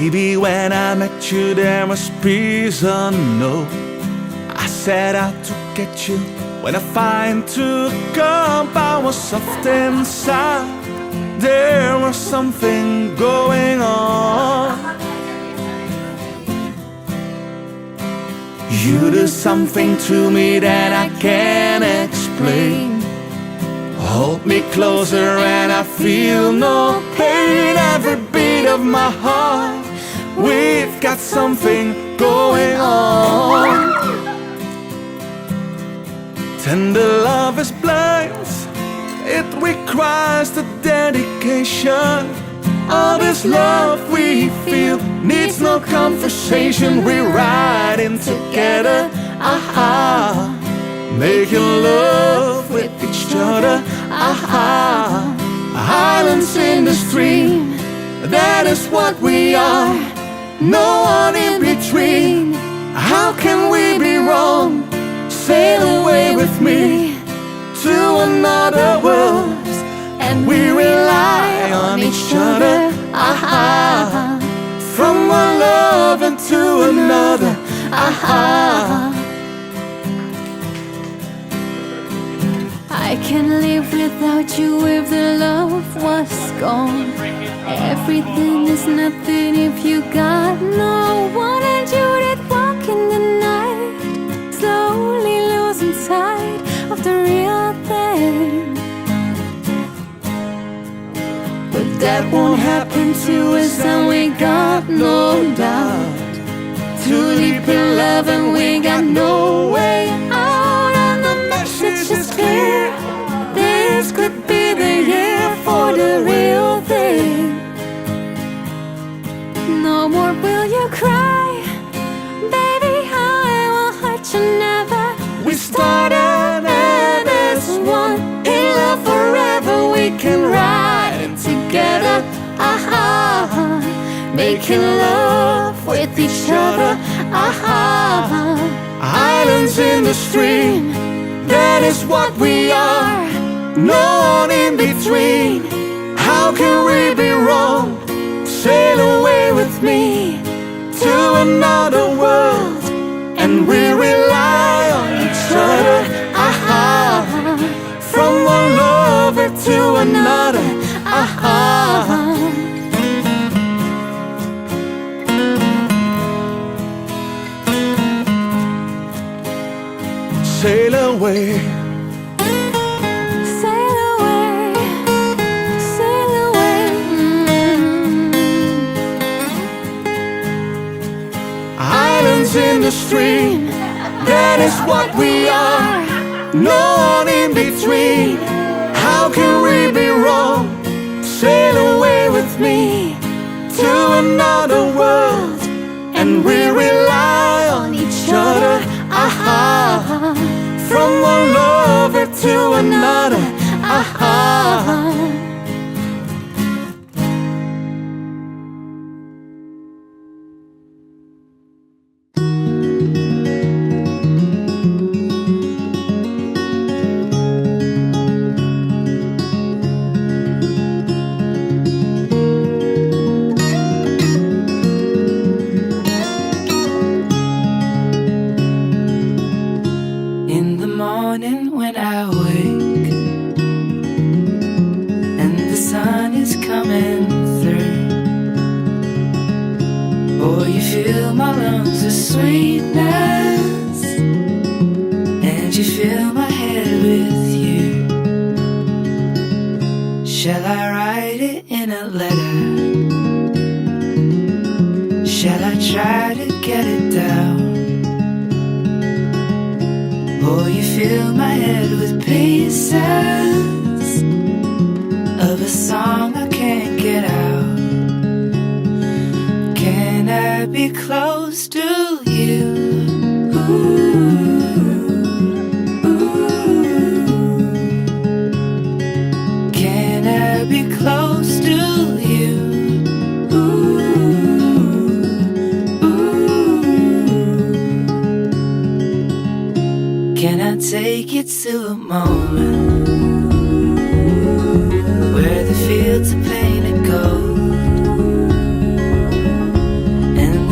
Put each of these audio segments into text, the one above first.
Baby, when I met you there was prison, no. I set out to get you. When I find to come, I was soft inside. There was something going on. You do something to me that I can't explain. Hold me closer and I feel no pain. Every beat of my heart, we've got something going on. Tender love is blind. It requires the dedication. All this love we feel needs no conversation. We're riding together, aha, making love with each other, aha. Islands in the stream, that is what we are. No one in between. How can we be wrong? Sail away with me to another world, and we rely on each other, aha. From one lover to another, aha. I can't live without you if the love was gone. Everything is nothing if you got no one. And you did walk in the night, slowly losing sight of the real thing. But that won't happen to us, and we got no doubt. Too deep in love and we got no way out. And the message is clear, this could be the year for the real thing. No more will you cry, baby, I will hurt you never. We started as one, in love forever. We can ride together, aha, making love with each other, aha. Islands in the stream, that is what we are. No one in between. How can we be wrong? Sail away with me to another world, and we rely on each other, aha. From one lover to another, aha. Sail away, sail away, sail away. Islands in the stream, that is what we are. No one in between. How can we be wrong? Sail away with me to another world, and we rely on each other, aha. From one lover to another, aha. Take you to a moment where the fields are painted gold,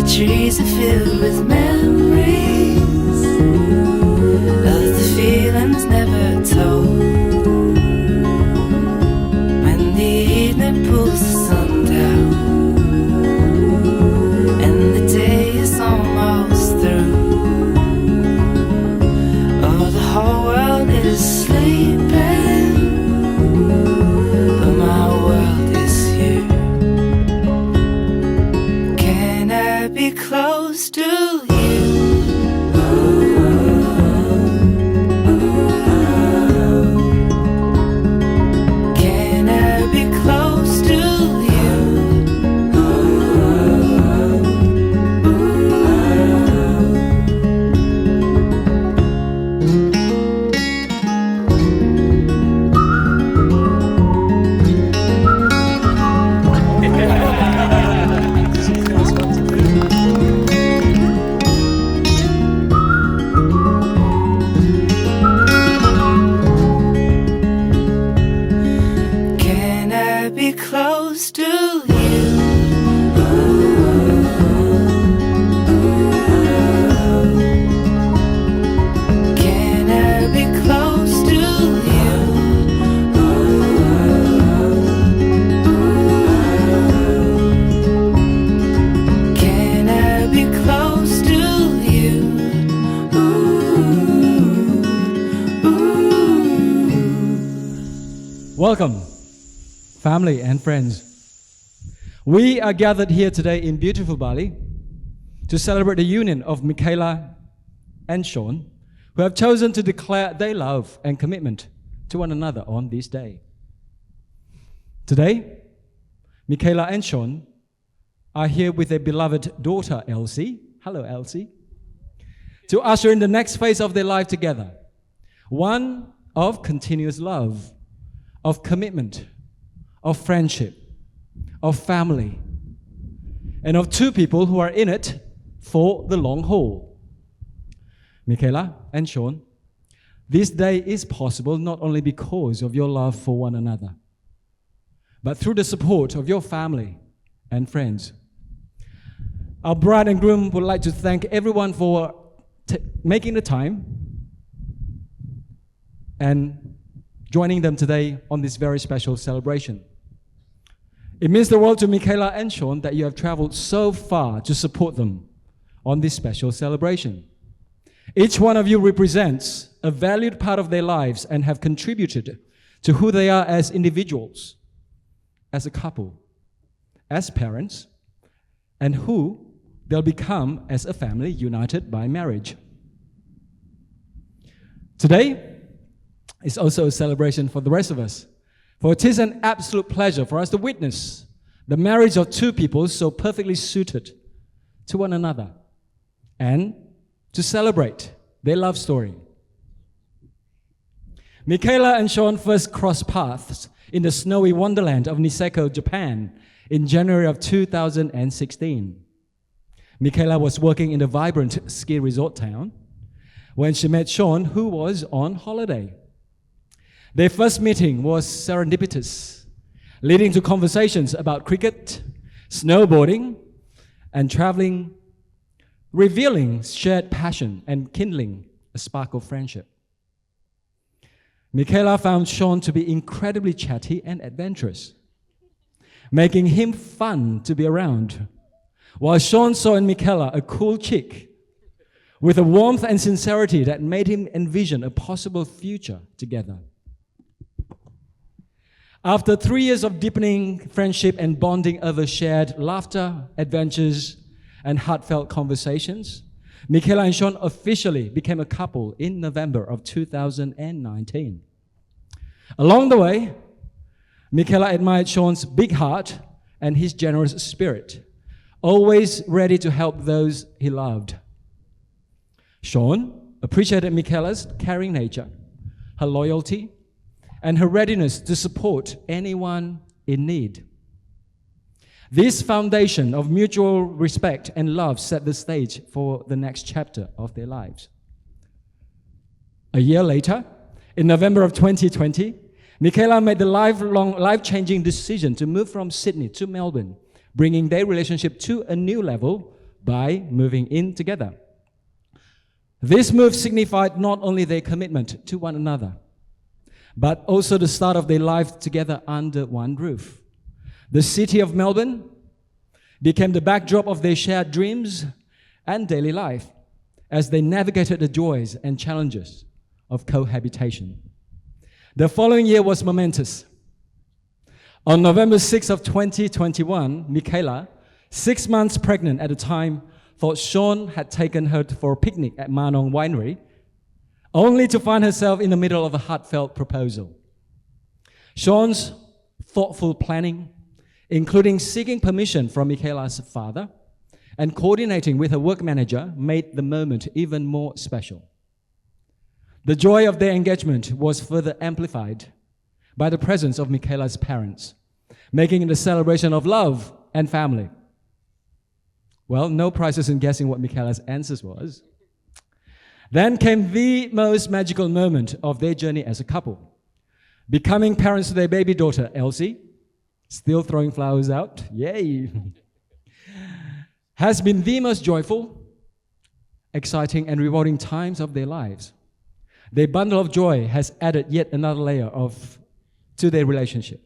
trees are filled with memories of the feelings never told. When the evening pulls the sun down and the day is almost through, oh, the whole world is sleeping, but my world is here. Can I be close to you? Can I be close to you? Can I be close to you? Can I be close to you? Can I be close to you? Welcome, family and friends. We are gathered here today in beautiful Bali to celebrate the union of Mikaela and Shaun, who have chosen to declare their love and commitment to one another on this day. Today, Mikaela and Shaun are here with their beloved daughter, Elsie. Hello, Elsie. To usher in the next phase of their life together. One of continuous love, of commitment, of friendship, of family, and of two people who are in it for the long haul. Mikaela and Shaun, this day is possible not only because of your love for one another, but through the support of your family and friends. Our bride and groom would like to thank everyone for making the time and joining them today on this very special celebration. It means the world to Mikaela and Shaun that you have traveled so far to support them on this special celebration. Each one of you represents a valued part of their lives and have contributed to who they are as individuals, as a couple, as parents, and who they'll become as a family united by marriage. Today is also a celebration for the rest of us, for it is an absolute pleasure for us to witness the marriage of two people so perfectly suited to one another and to celebrate their love story. Mikaela and Shaun first crossed paths in the snowy wonderland of Niseko, Japan in January of 2016. Mikaela was working in the vibrant ski resort town when she met Shaun, who was on holiday. Their first meeting was serendipitous, leading to conversations about cricket, snowboarding, and traveling, revealing shared passion and kindling a spark of friendship. Mikaela found Shaun to be incredibly chatty and adventurous, making him fun to be around, while Shaun saw in Mikaela a cool chick with a warmth and sincerity that made him envision a possible future together. After 3 years of deepening friendship and bonding over shared laughter, adventures, and heartfelt conversations, Mikaela and Shaun officially became a couple in November of 2019. Along the way, Mikaela admired Shaun's big heart and his generous spirit, always ready to help those he loved. Shaun appreciated Mikaela's caring nature, her loyalty, and her readiness to support anyone in need. This foundation of mutual respect and love set the stage for the next chapter of their lives. A year later, in November of 2020, Mikaela made the life-changing decision to move from Sydney to Melbourne, bringing their relationship to a new level by moving in together. This move signified not only their commitment to one another, but also the start of their life together under one roof. The city of Melbourne became the backdrop of their shared dreams and daily life as they navigated the joys and challenges of cohabitation. The following year was momentous. On November 6th of 2021, Mikaela, 6 months pregnant at the time, thought Shaun had taken her for a picnic at Manong Winery, only to find herself in the middle of a heartfelt proposal. Shaun's thoughtful planning, including seeking permission from Mikaela's father and coordinating with her work manager, made the moment even more special. The joy of their engagement was further amplified by the presence of Mikaela's parents, making it a celebration of love and family. Well, no prizes in guessing what Mikaela's answers was. Then came the most magical moment of their journey as a couple. Becoming parents to their baby daughter, Elsie, still throwing flowers out, yay, has been the most joyful, exciting, and rewarding times of their lives. Their bundle of joy has added yet another layer to their relationship.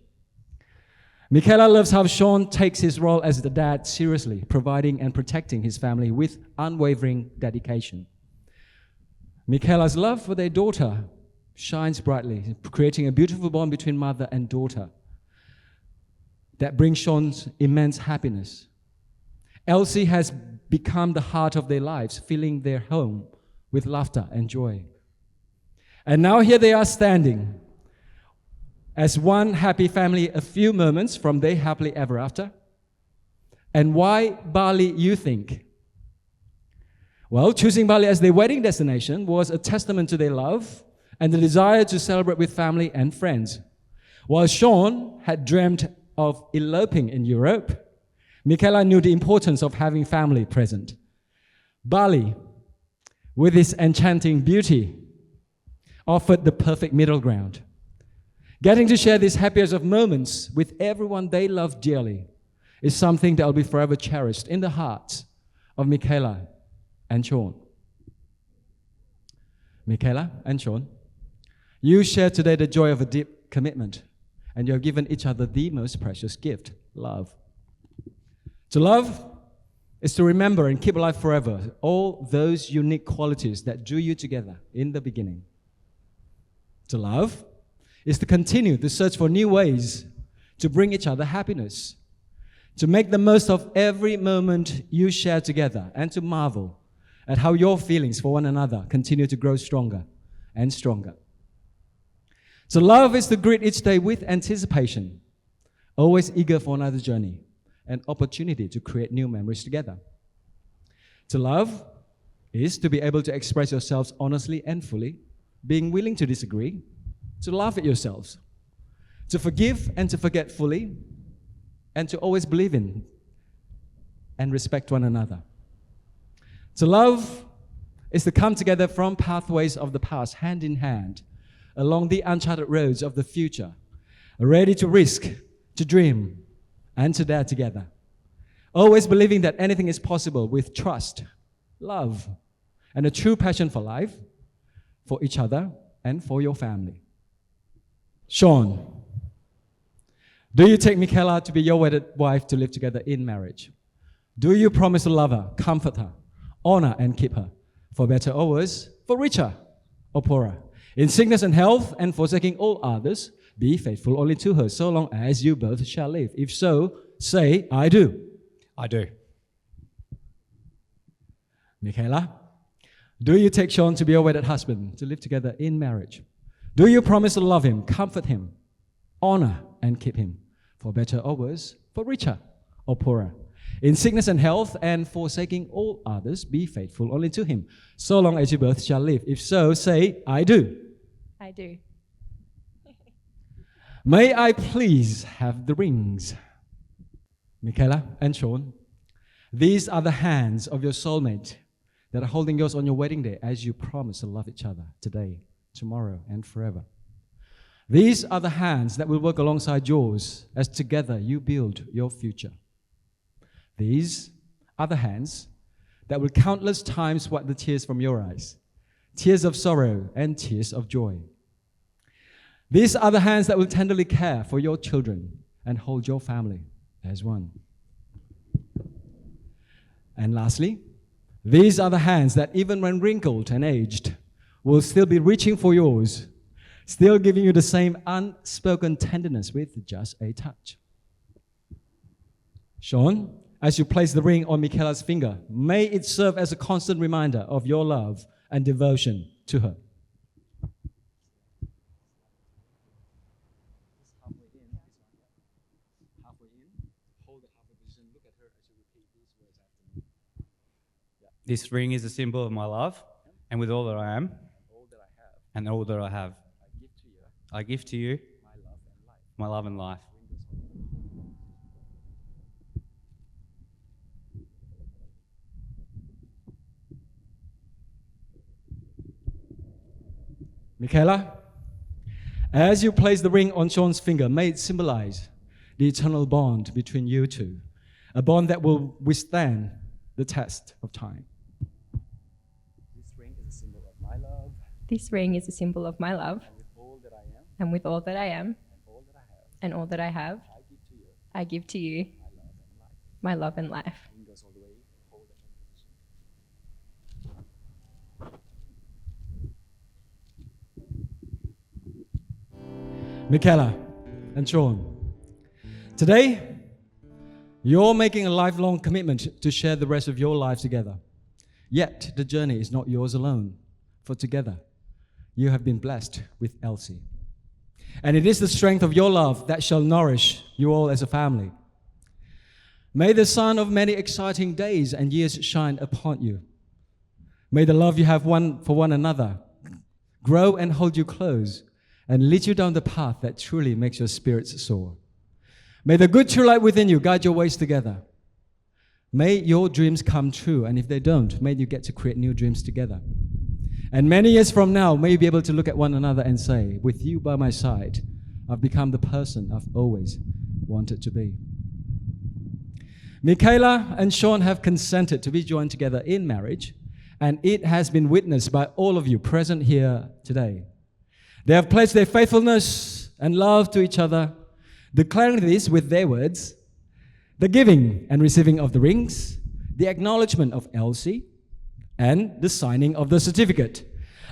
Mikaela loves how Shaun takes his role as the dad seriously, providing and protecting his family with unwavering dedication. Mikaela's love for their daughter shines brightly, creating a beautiful bond between mother and daughter that brings Shaun's immense happiness. Elsie has become the heart of their lives, filling their home with laughter and joy. And now here they are standing as one happy family a few moments from their happily ever after. And why Bali, you think? Well, choosing Bali as their wedding destination was a testament to their love and the desire to celebrate with family and friends. While Shaun had dreamt of eloping in Europe, Mikaela knew the importance of having family present. Bali, with its enchanting beauty, offered the perfect middle ground. Getting to share these happiest of moments with everyone they love dearly is something that will be forever cherished in the hearts of Mikaela and Shaun. Mikaela and Shaun, you share today the joy of a deep commitment, and you have given each other the most precious gift, love. To love is to remember and keep alive forever all those unique qualities that drew you together in the beginning. To love is to continue to search for new ways to bring each other happiness, to make the most of every moment you share together, and to marvel at how your feelings for one another continue to grow stronger and stronger. So love is to greet each day with anticipation, always eager for another journey, an opportunity to create new memories together. To love is to be able to express yourselves honestly and fully, being willing to disagree, to laugh at yourselves, to forgive and to forget fully, and to always believe in and respect one another. To love is to come together from pathways of the past, hand in hand, along the uncharted roads of the future, ready to risk, to dream, and to dare together. Always believing that anything is possible with trust, love, and a true passion for life, for each other, and for your family. Shaun, do you take Mikaela to be your wedded wife to live together in marriage? Do you promise to love her, comfort her, honor and keep her, for better or worse, for richer or poorer, in sickness and health, and forsaking all others, be faithful only to her, so long as you both shall live? If so, say, I do. I do. Mikaela, do you take Shaun to be your wedded husband, to live together in marriage? Do you promise to love him, comfort him, honor and keep him, for better or worse, for richer or poorer, in sickness and health, and forsaking all others, be faithful only to him, so long as you both shall live? If so, say, I do. I do. May I please have the rings? Mikaela and Shaun, these are the hands of your soulmate that are holding yours on your wedding day as you promise to love each other today, tomorrow, and forever. These are the hands that will work alongside yours as together you build your future. These are the hands that will countless times wipe the tears from your eyes, tears of sorrow and tears of joy. These are the hands that will tenderly care for your children and hold your family as one. And lastly, these are the hands that even when wrinkled and aged, will still be reaching for yours, still giving you the same unspoken tenderness with just a touch. Shaun, as you place the ring on Mikaela's finger, may it serve as a constant reminder of your love and devotion to her. This ring is a symbol of my love, and with all that I am, and all that I have, I give to you my love and life. Mikaela, as you place the ring on Shaun's finger, may it symbolize the eternal bond between you two, a bond that will withstand the test of time. This ring is a symbol of my love. This ring is a symbol of my love. And with all that I am. And all that I have. I give to you. My love and life. Mikaela and Shaun, today you're making a lifelong commitment to share the rest of your life together. Yet the journey is not yours alone, for together you have been blessed with Elsie. And it is the strength of your love that shall nourish you all as a family. May the sun of many exciting days and years shine upon you. May the love you have one for one another grow and hold you close and lead you down the path that truly makes your spirits soar. May the good true light within you guide your ways together. May your dreams come true, and if they don't, may you get to create new dreams together. And many years from now, may you be able to look at one another and say, with you by my side, I've become the person I've always wanted to be. Mikaela and Shaun have consented to be joined together in marriage, and it has been witnessed by all of you present here today. They have pledged their faithfulness and love to each other, declaring this with their words: the giving and receiving of the rings, the acknowledgement of Elsie, and the signing of the certificate.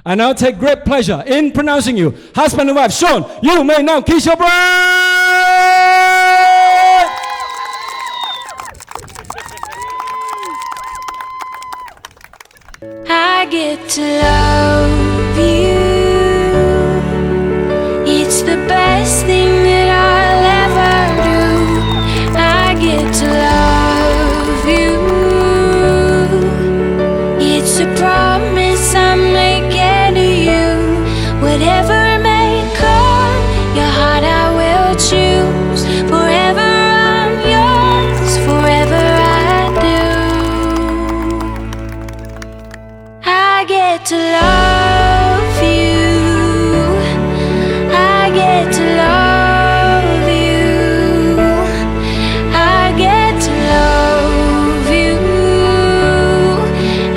I now take great pleasure in pronouncing you husband and wife. Shaun, you may now kiss your bride! I get to love you. It's the best thing that I'll ever do. I get to love you. It's a promise I'm making to you. Whatever may come, your heart I will choose. Forever I'm yours, forever I do. I get to love you. I get to love you. I get to love you.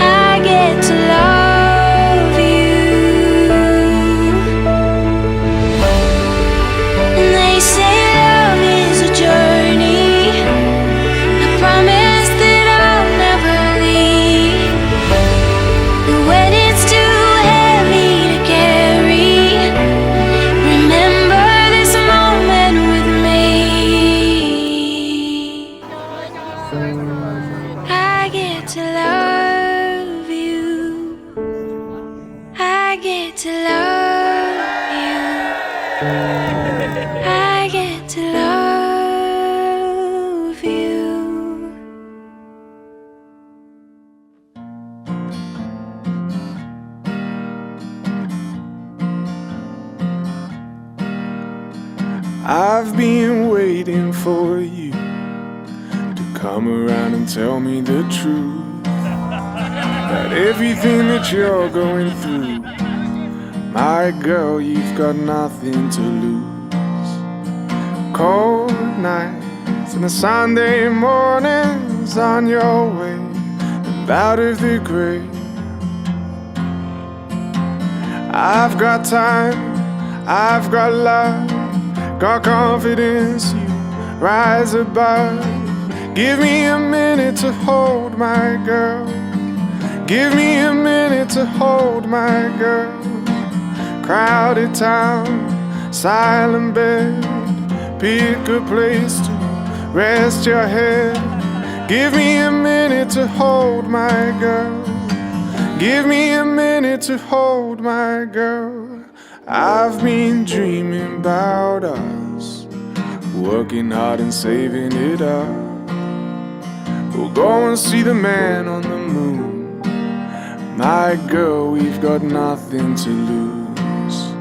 I get to love you. And they say love is a journey, a promise that I'll never leave. But when it's too heavy to carry, remember this moment with me. I get to love you. I get to love you. I get to love you. I've been waiting for you to come around and tell me the truth about everything that you're going through. My girl, you've got nothing to lose. Cold nights and the Sunday mornings on your way, and and out of the grave. I've got time, I've got love, got confidence, you rise above. Give me a minute to hold my girl. Give me a minute to hold my girl. Crowded town, silent bed, pick a place to rest your head. Give me a minute to hold my girl. Give me a minute to hold my girl. I've been dreaming about us, working hard and saving it up. We'll go and see the man on the moon. My girl, we've got nothing to lose.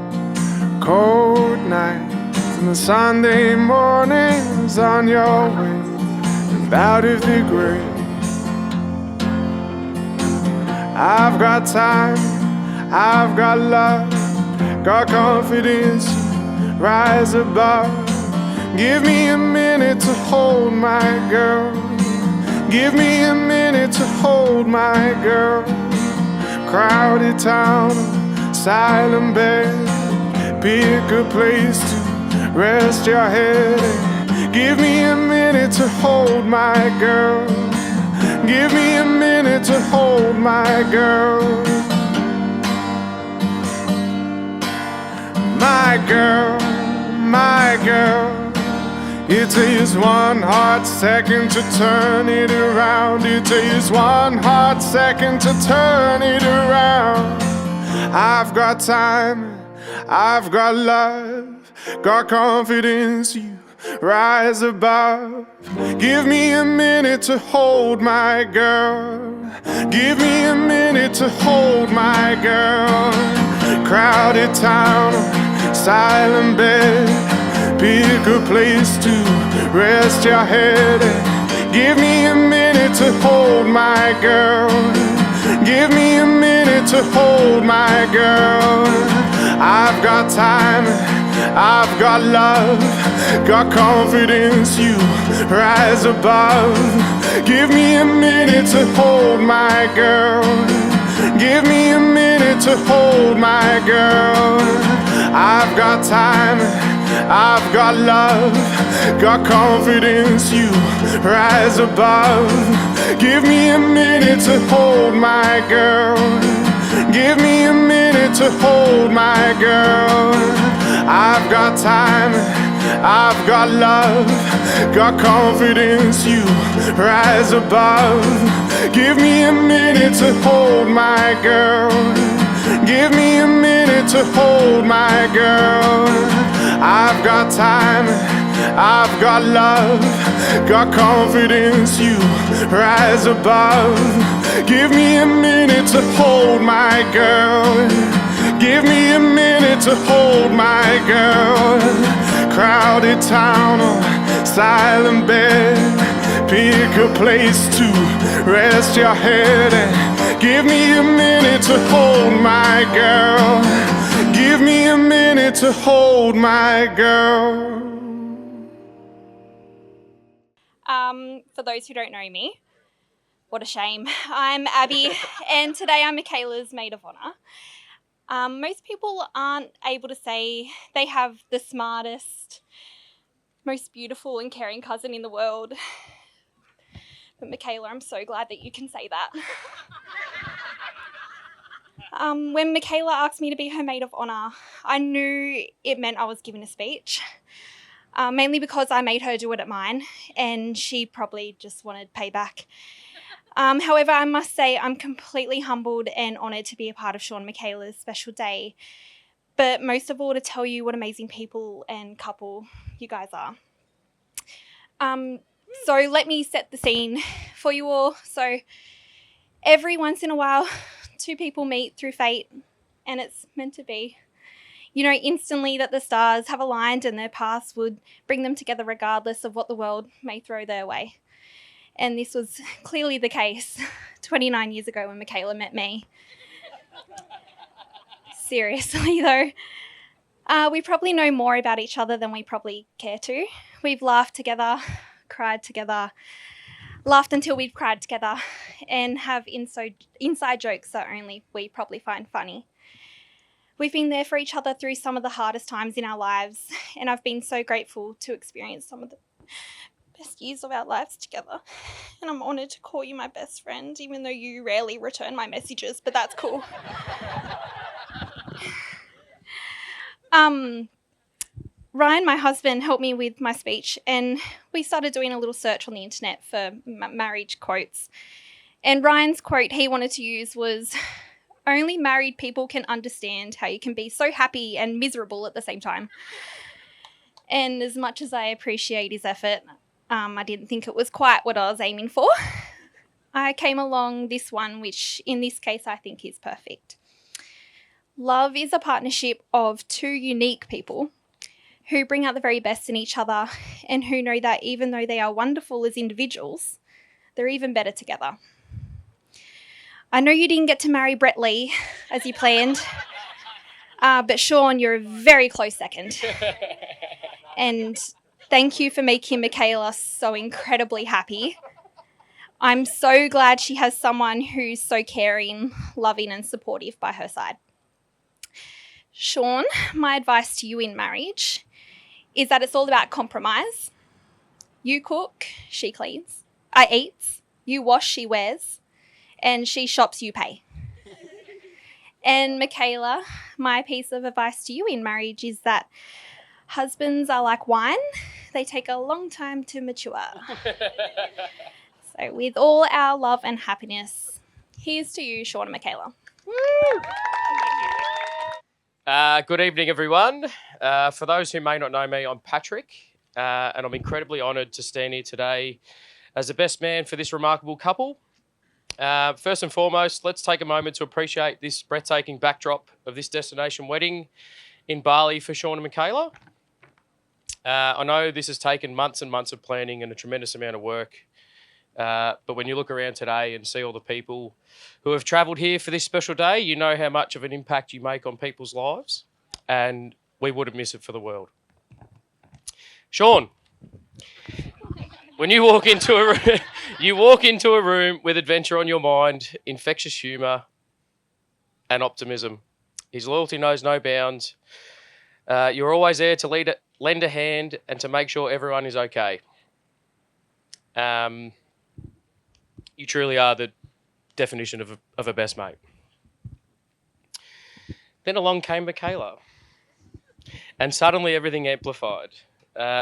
Cold nights and the Sunday mornings on your way and out of the grave. I've got time, I've got love, got confidence, rise above. Give me a minute to hold my girl. Give me a minute to hold my girl. Crowded town, silent bed, pick a place to rest your head. Give me a minute to hold my girl. Give me a minute to hold my girl. My girl, my girl. It takes one hot second to turn it around. It takes one hot second to turn it around. I've got time, I've got love, got confidence, you rise above. Give me a minute to hold my girl. Give me a minute to hold my girl. Crowded town, silent bed, pick a place to rest your head. Give me a minute to hold my girl. Give me a minute to hold my girl. I've got time, I've got love, got confidence, you rise above. Give me a minute to hold my girl. Give me a minute to hold my girl. I've got time, I've got love, got confidence, you rise above. Give me a minute to hold my girl. Give me a minute to hold my girl. I've got time, I've got love, got confidence, you rise above. Give me a minute to hold my girl. Give me a minute to hold my girl. I've got time, I've got love, got confidence, you rise above. Give me a minute to hold my girl. Give me a minute to hold my girl. Crowded town, silent bed, pick a place to rest your head. Give me a minute to hold my girl. Give me a minute to hold my girl. For those who don't know me, what a shame. I'm Abby, and today I'm Mikaela's maid of honour. Most people aren't able to say they have the smartest, most beautiful and caring cousin in the world. But Mikaela, I'm so glad that you can say that. When Mikaela asked me to be her maid of honour, I knew it meant I was given a speech. Mainly because I made her do it at mine, and she probably just wanted payback. However, I must say I'm completely humbled and honoured to be a part of Shaun and Mikaela's special day, but most of all to tell you what amazing people and couple you guys are. So let me set the scene for you all. So every once in a while, two people meet through fate, and it's meant to be. You know instantly that the stars have aligned and their paths would bring them together regardless of what the world may throw their way. And this was clearly the case 29 years ago when Mikaela met me. Seriously though, we probably know more about each other than we probably care to. We've laughed together, cried together, laughed until we'd cried together, and have inside jokes that only we probably find funny. We've been there for each other through some of the hardest times in our lives, and I've been so grateful to experience some of the best years of our lives together. And I'm honoured to call you my best friend, even though you rarely return my messages, but that's cool. Ryan, my husband, helped me with my speech, and we started doing a little search on the internet for marriage quotes. And Ryan's quote he wanted to use was, "Only married people can understand how you can be so happy and miserable at the same time." And as much as I appreciate his effort, I didn't think it was quite what I was aiming for. I came along this one, which in this case I think is perfect. Love is a partnership of two unique people who bring out the very best in each other and who know that even though they are wonderful as individuals, they're even better together. I know you didn't get to marry Brett Lee as you planned, but Shaun, you're a very close second. And thank you for making Mikaela so incredibly happy. I'm so glad she has someone who's so caring, loving and supportive by her side. Shaun, my advice to you in marriage is that it's all about compromise. You cook, she cleans. I eats, you wash, she wears, and she shops, you pay. And Mikaela, my piece of advice to you in marriage is that husbands are like wine. They take a long time to mature. So with all our love and happiness, here's to you, Shaun and Mikaela. Good evening, everyone. For those who may not know me, I'm Patrick, and I'm incredibly honoured to stand here today as the best man for this remarkable couple. First and foremost, let's take a moment to appreciate this breathtaking backdrop of this destination wedding in Bali for Shaun and Mikaela. I know this has taken months and months of planning and a tremendous amount of work, but when you look around today and see all the people who have travelled here for this special day, you know how much of an impact you make on people's lives, and we wouldn't miss it for the world. Shaun, when you walk into a room with adventure on your mind, infectious humour and optimism. His loyalty knows no bounds. You're always there to lend a hand and to make sure everyone is okay. You truly are the definition of a best mate. Then along came Mikaela, and suddenly everything amplified.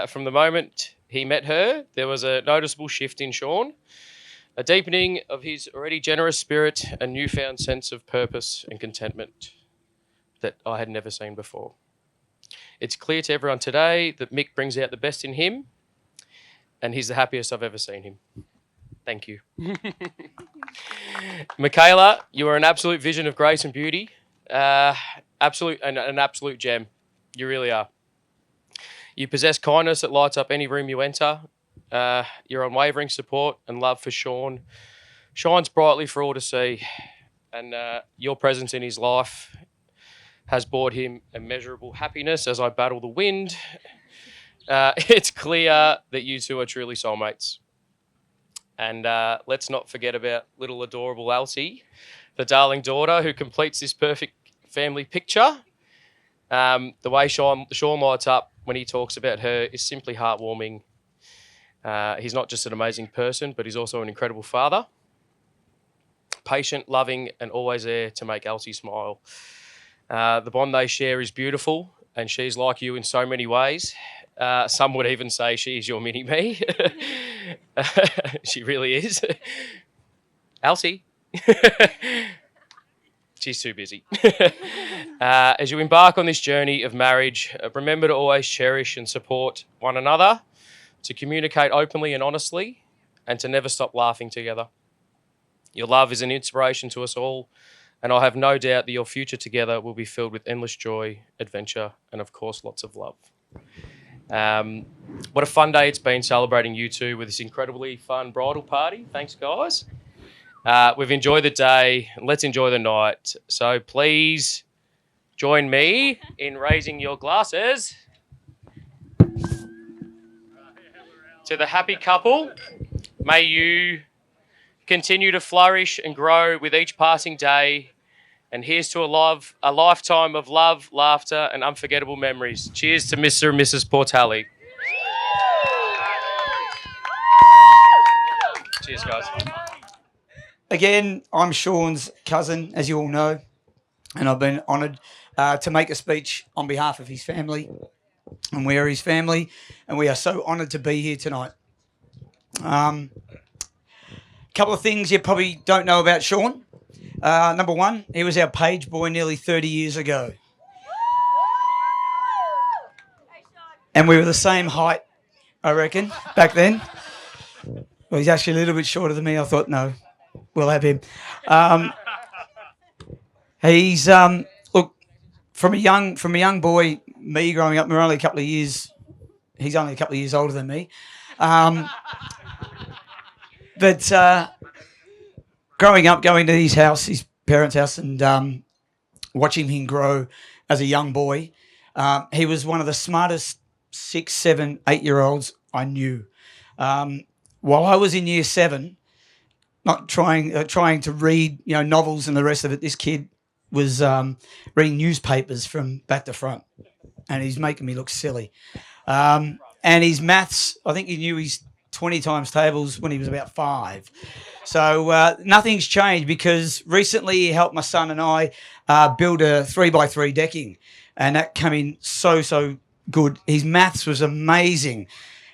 From the moment he met her, there was a noticeable shift in Shaun, a deepening of his already generous spirit and newfound sense of purpose and contentment that I had never seen before. It's clear to everyone today that Mick brings out the best in him, and he's the happiest I've ever seen him. Thank you. Mikaela, you are an absolute vision of grace and beauty. An absolute gem. You really are. You possess kindness that lights up any room you enter. Your unwavering support and love for Shaun shines brightly for all to see. And your presence in his life has brought him immeasurable happiness as I battle the wind. It's clear that you two are truly soulmates. And let's not forget about little adorable Elsie, the darling daughter who completes this perfect family picture. The way Shaun lights up when he talks about her is simply heartwarming. He's not just an amazing person, but he's also an incredible father. Patient, loving, and always there to make Elsie smile. The bond they share is beautiful, and she's like you in so many ways. Some would even say she's your mini-me. She really is. Elsie. She's too busy. As you embark on this journey of marriage, remember to always cherish and support one another, to communicate openly and honestly, and to never stop laughing together. Your love is an inspiration to us all, and I have no doubt that your future together will be filled with endless joy, adventure, and of course, lots of love. What a fun day it's been celebrating you two with this incredibly fun bridal party. Thanks, guys. We've enjoyed the day. Let's enjoy the night. So please join me in raising your glasses to the happy couple May you continue to flourish and grow with each passing day. And here's to a lifetime of love, laughter, and unforgettable memories. Cheers to Mr. and Mrs. Portali. Cheers, guys. Again, I'm Shaun's cousin, as you all know, and I've been honoured to make a speech on behalf of his family, and we are his family, and we are so honoured to be here tonight. Couple of things you probably don't know about Shaun. Number one, he was our page boy nearly 30 years ago. And we were the same height, I reckon, back then. Well, he's actually a little bit shorter than me. I thought, no, we'll have him. He's look, from a young boy, me growing up, we're only a couple of years. He's only a couple of years older than me. But growing up, going to his house, his parents' house, and watching him grow as a young boy, he was one of the smartest 6, 7, 8-year-olds I knew. While I was in year 7, not trying to read novels and the rest of it, this kid was reading newspapers from back to front, and he's making me look silly. And his maths, I think he knew his 20 times tables when he was about 5. So nothing's changed, because recently he helped my son and I build a 3x3 decking, and that came in so good. His maths was amazing.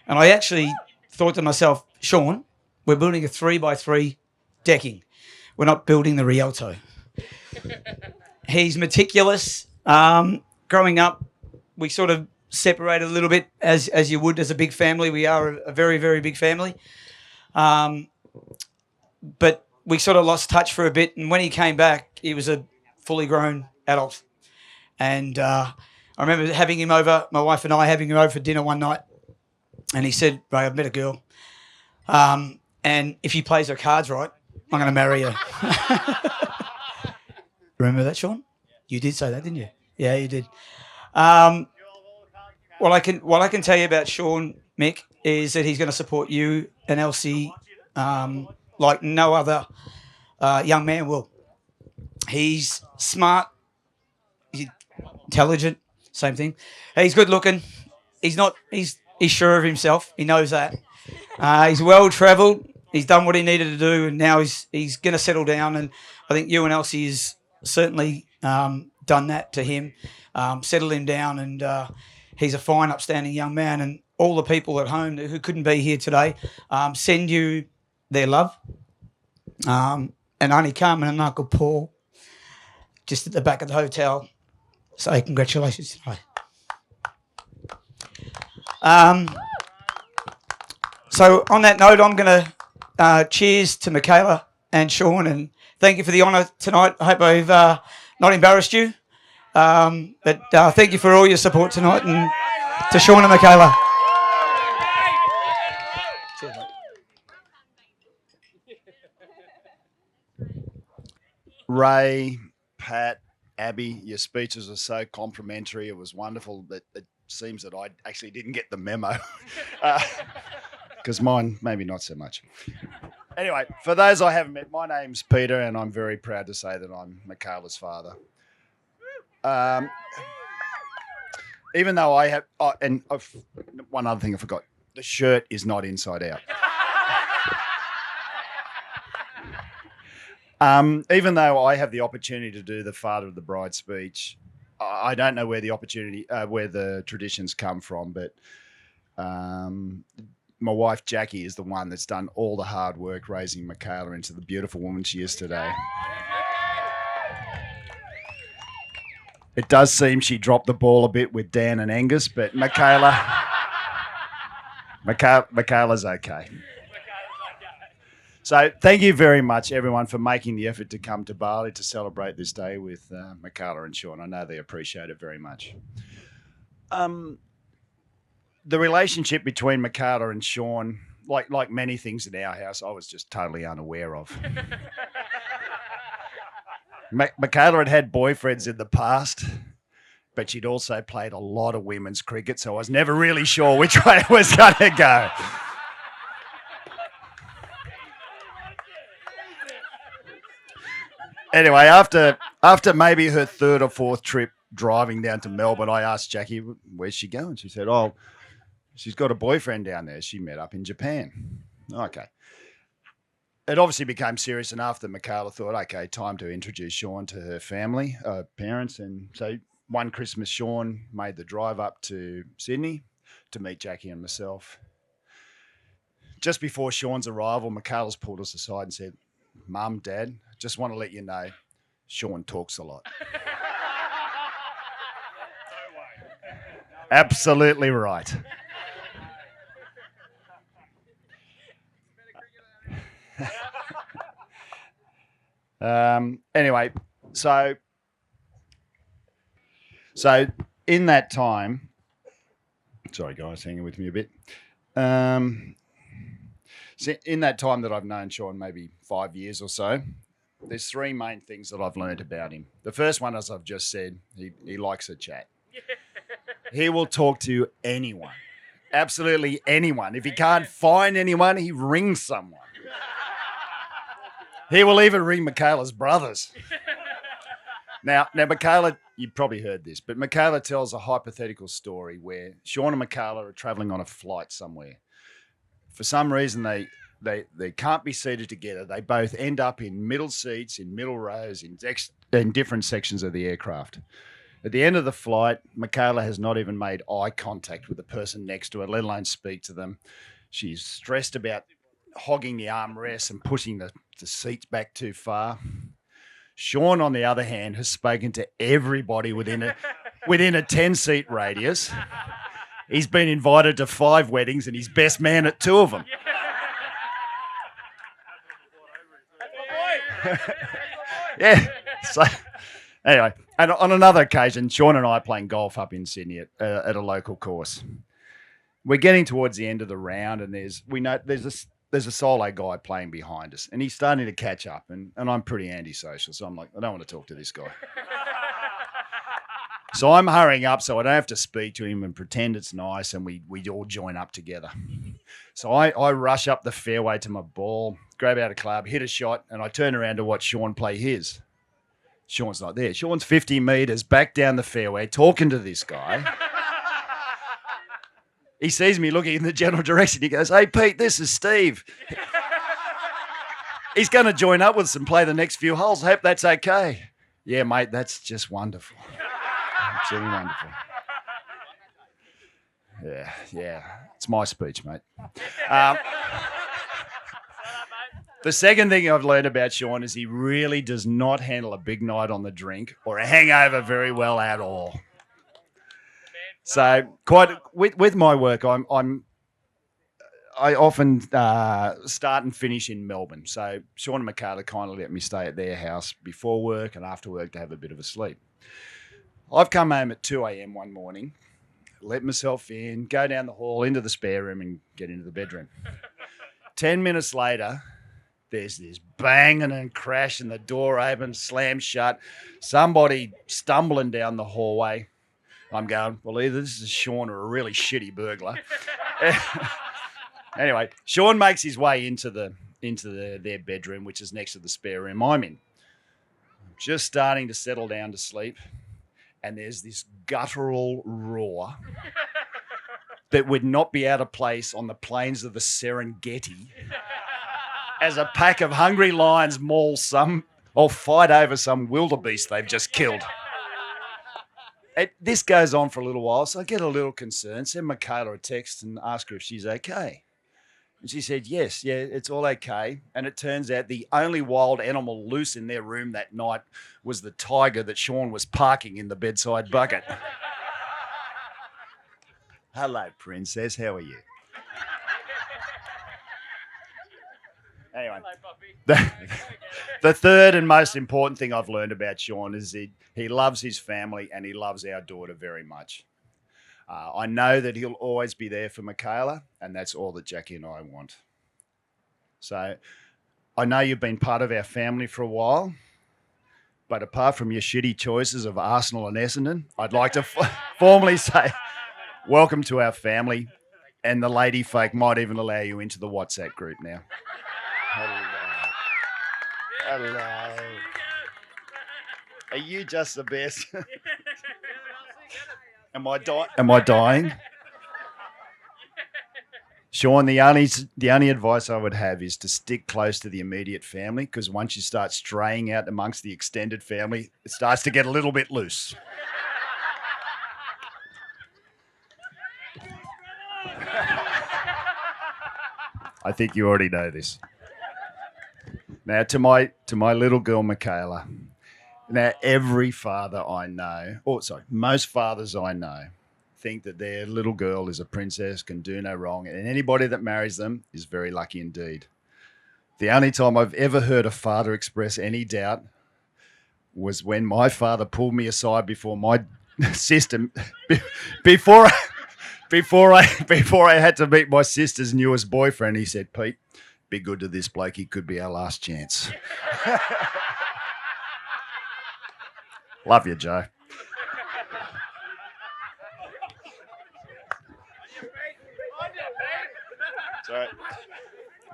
And I actually thought to myself, Shaun, we're building a 3x3 decking. We're not building the Rialto. He's meticulous. Growing up, we sort of separated a little bit, as you would as a big family. We are a very, very big family. But we sort of lost touch for a bit, and when he came back, he was a fully grown adult. And I remember having him over, my wife and I having him over for dinner one night, and he said, Ray, I've met a girl, and if she plays her cards right, I'm going to marry her. Remember that, Shaun? You did say that, didn't you? Yeah, you did. What I can tell you about Shaun, Mick, is that he's going to support you and Elsie like no other young man will. He's smart, he's intelligent, same thing. He's good looking. He's sure of himself. He knows that. He's well travelled. He's done what he needed to do, and now he's going to settle down. And I think you and Elsie has certainly done that to him, settled him down, and he's a fine, upstanding young man. And all the people at home who couldn't be here today send you their love. And Auntie Carmen and Uncle Paul, just at the back of the hotel, say congratulations today. So on that note, I'm going to cheers to Mikaela and Shaun, and thank you for the honour tonight. I hope I've not embarrassed you. But thank you for all your support tonight, and to Shaun and Mikaela. Cheers, mate. Ray, Pat, Abby, your speeches are so complimentary. It was wonderful. That it seems that I actually didn't get the memo, because mine maybe not so much. Anyway, for those I haven't met, my name's Peter, and I'm very proud to say that I'm Mikaela's father. Even though I have, one other thing I forgot, the shirt is not inside out. Even though I have the opportunity to do the father of the bride speech, I don't know where the traditions come from, but my wife Jackie is the one that's done all the hard work raising Mikaela into the beautiful woman she is today. It does seem she dropped the ball a bit with Dan and Angus, but Mikaela's okay. So thank you very much, everyone, for making the effort to come to Bali to celebrate this day with Mikaela and Shaun. I know they appreciate it very much. The relationship between Mikaela and Shaun, like many things in our house, I was just totally unaware of. Mikaela had boyfriends in the past, but she'd also played a lot of women's cricket, so I was never really sure which way it was going to go. Anyway, after maybe her third or fourth trip driving down to Melbourne, I asked Jackie, where's she going? She said, oh, she's got a boyfriend down there. She met up in Japan. Okay. It obviously became serious enough that Mikaela thought, okay, time to introduce Shaun to her family, parents. And so one Christmas, Shaun made the drive up to Sydney to meet Jackie and myself. Just before Shaun's arrival, Mikaela's pulled us aside and said, Mum, Dad, just want to let you know, Shaun talks a lot. Absolutely right. Anyway, so in that time, sorry guys, hanging with me a bit. So in that time that I've known Shaun, maybe 5 years or so, there's three main things that I've learned about him. The first one, as I've just said, he likes a chat. He will talk to anyone, absolutely anyone. If he can't find anyone, he rings someone. He will even ring Mikaela's brothers. Now, Mikaela, you've probably heard this, but Mikaela tells a hypothetical story where Shaun and Mikaela are traveling on a flight somewhere. For some reason, they can't be seated together. They both end up in middle seats, in middle rows, in different sections of the aircraft. At the end of the flight, Mikaela has not even made eye contact with the person next to her, let alone speak to them. She's stressed about hogging the armrests and pushing the seats back too far. Shaun, on the other hand, has spoken to everybody within a 10-seat radius. He's been invited to 5 weddings and he's best man at 2 of them. Yeah. So anyway, and on another occasion, Shaun and I are playing golf up in Sydney at a local course. We're getting towards the end of the round, and there's a solo guy playing behind us, and he's starting to catch up, and I'm pretty antisocial, so I'm like, I don't want to talk to this guy. So I'm hurrying up so I don't have to speak to him and pretend it's nice, and we all join up together. So I rush up the fairway to my ball, grab out a club, hit a shot, and I turn around to watch Shaun play his. Shaun's not there. Shaun's 50 metres back down the fairway talking to this guy. He sees me looking in the general direction. He goes, hey, Pete, this is Steve. He's going to join up with us and play the next few holes. I hope that's okay. Yeah, mate, that's just wonderful. Absolutely wonderful. Yeah. It's my speech, mate. The second thing I've learned about Shaun is he really does not handle a big night on the drink or a hangover very well at all. So, with my work, I often start and finish in Melbourne. So Shaun and Mikaela kindly let me stay at their house before work and after work to have a bit of a sleep. I've come home at 2 a.m. one morning, let myself in, go down the hall into the spare room and get into the bedroom. 10 minutes later, there's this banging and crashing, the door opens, slams shut, somebody stumbling down the hallway. I'm going, well, either this is Shaun or a really shitty burglar. Anyway, Shaun makes his way into their bedroom, which is next to the spare room I'm in. I'm just starting to settle down to sleep, and there's this guttural roar that would not be out of place on the plains of the Serengeti as a pack of hungry lions maul or fight over some wildebeest they've just killed. This goes on for a little while, so I get a little concerned, send Mikaela a text and ask her if she's okay. And she said, yes, yeah, it's all okay. And it turns out the only wild animal loose in their room that night was the tiger that Shaun was parking in the bedside bucket. Hello, princess, how are you? Anyway, the third and most important thing I've learned about Shaun is he loves his family and he loves our daughter very much. I know that he'll always be there for Mikaela, and that's all that Jackie and I want. So I know you've been part of our family for a while, but apart from your shitty choices of Arsenal and Essendon, I'd like to formally say welcome to our family, and the lady folk might even allow you into the WhatsApp group now. Hello. Are you just the best? Am I dying? Shaun, the only advice I would have is to stick close to the immediate family, because once you start straying out amongst the extended family, it starts to get a little bit loose. I think you already know this. Now, to my little girl, Mikaela. Now, every father I know, most fathers I know, think that their little girl is a princess, can do no wrong, and anybody that marries them is very lucky indeed. The only time I've ever heard a father express any doubt was when my father pulled me aside before my sister, before I had to meet my sister's newest boyfriend. He said, "Pete, be good to this bloke. He could be our last chance." Love you, Joe. Sorry.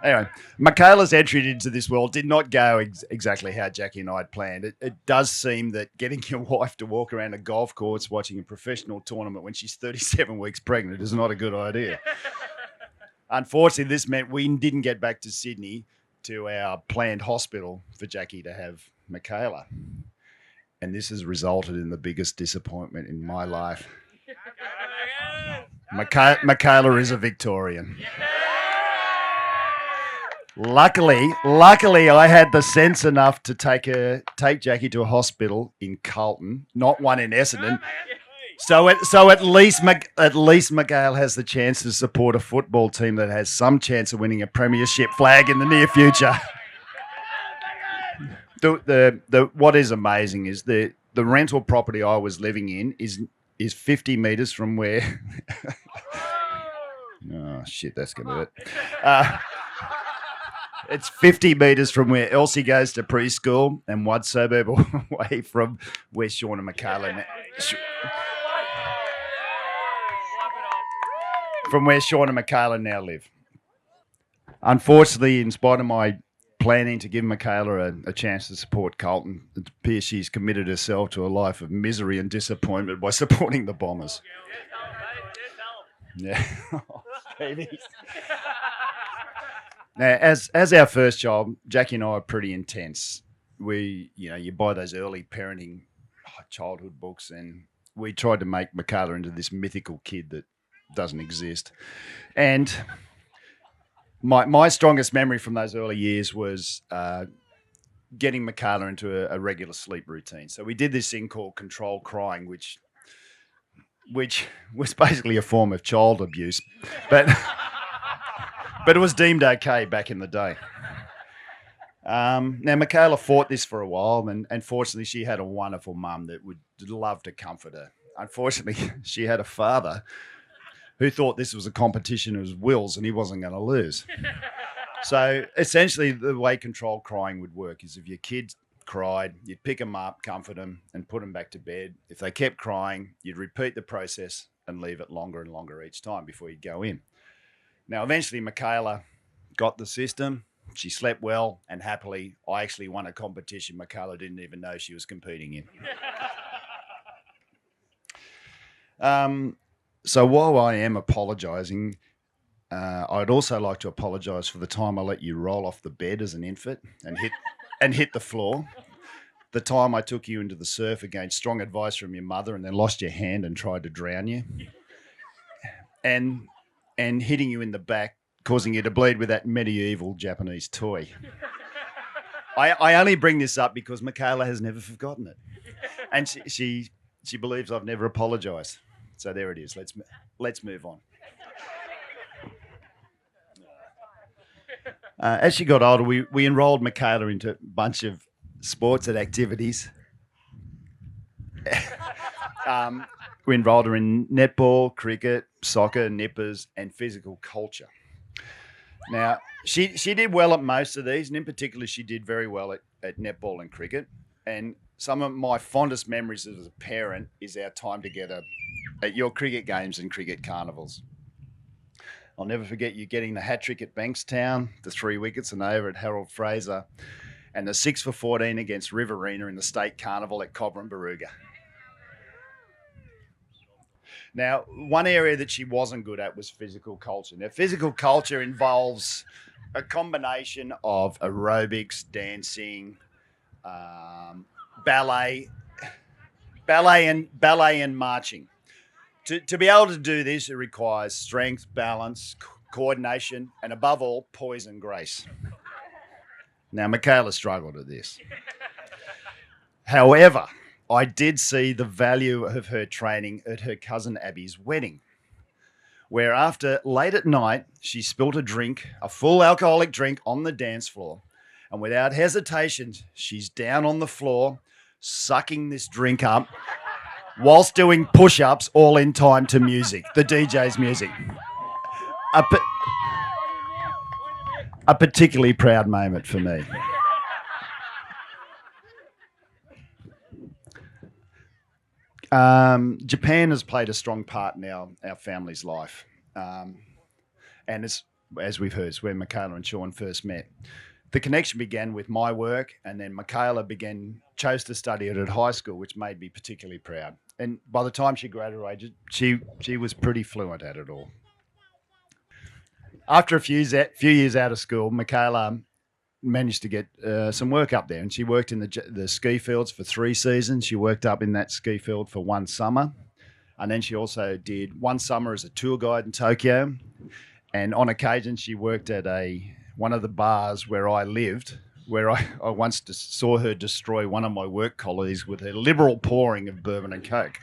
Anyway, Mikaela's entry into this world did not go exactly how Jackie and I had planned. It does seem that getting your wife to walk around a golf course watching a professional tournament when she's 37 weeks pregnant is not a good idea. Unfortunately, this meant we didn't get back to Sydney to our planned hospital for Jackie to have Mikaela. And this has resulted in the biggest disappointment in my life. Mikaela is a Victorian. Luckily, I had the sense enough to take Jackie to a hospital in Carlton, not one in Essendon. So at least Mikaela has the chance to support a football team that has some chance of winning a premiership flag in the near future. What is amazing is the rental property I was living in is 50 metres from where. Oh shit, that's gonna hurt. It's 50 metres from where Elsie goes to preschool and one suburb away from where Shaun and Mikaela now live. Unfortunately, in spite of my planning to give Mikaela a chance to support Carlton, it appears she's committed herself to a life of misery and disappointment by supporting the Bombers. Yeah. Now, as our first child, Jackie and I are pretty intense. You buy those early parenting childhood books, and we tried to make Mikaela into this mythical kid that doesn't exist. And my strongest memory from those early years was getting Mikaela into a regular sleep routine. So we did this thing called controlled crying, which was basically a form of child abuse, but it was deemed okay back in the day. Now, Mikaela fought this for a while, and fortunately, she had a wonderful mum that would love to comfort her. Unfortunately, she had a father who thought this was a competition of his wills and he wasn't going to lose. So essentially, the way controlled crying would work is if your kids cried, you'd pick them up, comfort them, and put them back to bed. If they kept crying, you'd repeat the process and leave it longer and longer each time before you'd go in. Now, eventually, Mikaela got the system. She slept well, and happily, I actually won a competition Mikaela didn't even know she was competing in. So while I am apologising, I'd also like to apologise for the time I let you roll off the bed as an infant and hit the floor. The time I took you into the surf against strong advice from your mother and then lost your hand and tried to drown you. And hitting you in the back, causing you to bleed with that medieval Japanese toy. I only bring this up because Mikaela has never forgotten it. And she believes I've never apologised. So there it is. Let's move on. As she got older, we enrolled Mikaela into a bunch of sports and activities. We enrolled her in netball, cricket, soccer, nippers, and physical culture. Now, she did well at most of these, and in particular, she did very well at netball and cricket. And some of my fondest memories as a parent is our time together at your cricket games and cricket carnivals. I'll never forget you getting the hat trick at Bankstown, the 3 wickets, and over at Harold Fraser. and the 6 for 14 against Riverina in the State Carnival at Cobram Barooga. Now, one area that she wasn't good at was physical culture. Now, physical culture involves a combination of aerobics, dancing, ballet and marching. To be able to do this, it requires strength, balance, coordination, and above all, poise and grace. Now, Mikaela struggled at this. However, I did see the value of her training at her cousin Abby's wedding, where after late at night, she spilt a drink, a full alcoholic drink, on the dance floor. And without hesitation, she's down on the floor, sucking this drink up, whilst doing push-ups all in time to music, the DJ's music. A particularly proud moment for me. Japan has played a strong part in our family's life. And as we've heard, it's where Mikaela and Shaun first met. The connection began with my work, and then Mikaela chose to study it at high school, which made me particularly proud. And by the time she graduated, she was pretty fluent at it all. After a few years out of school, Mikaela managed to get some work up there, and she worked in the ski fields for 3 seasons. She worked up in that ski field for 1 summer, and then she also did 1 summer as a tour guide in Tokyo. And on occasion, she worked at one of the bars where I lived, where I once saw her destroy one of my work colleagues with her liberal pouring of bourbon and Coke.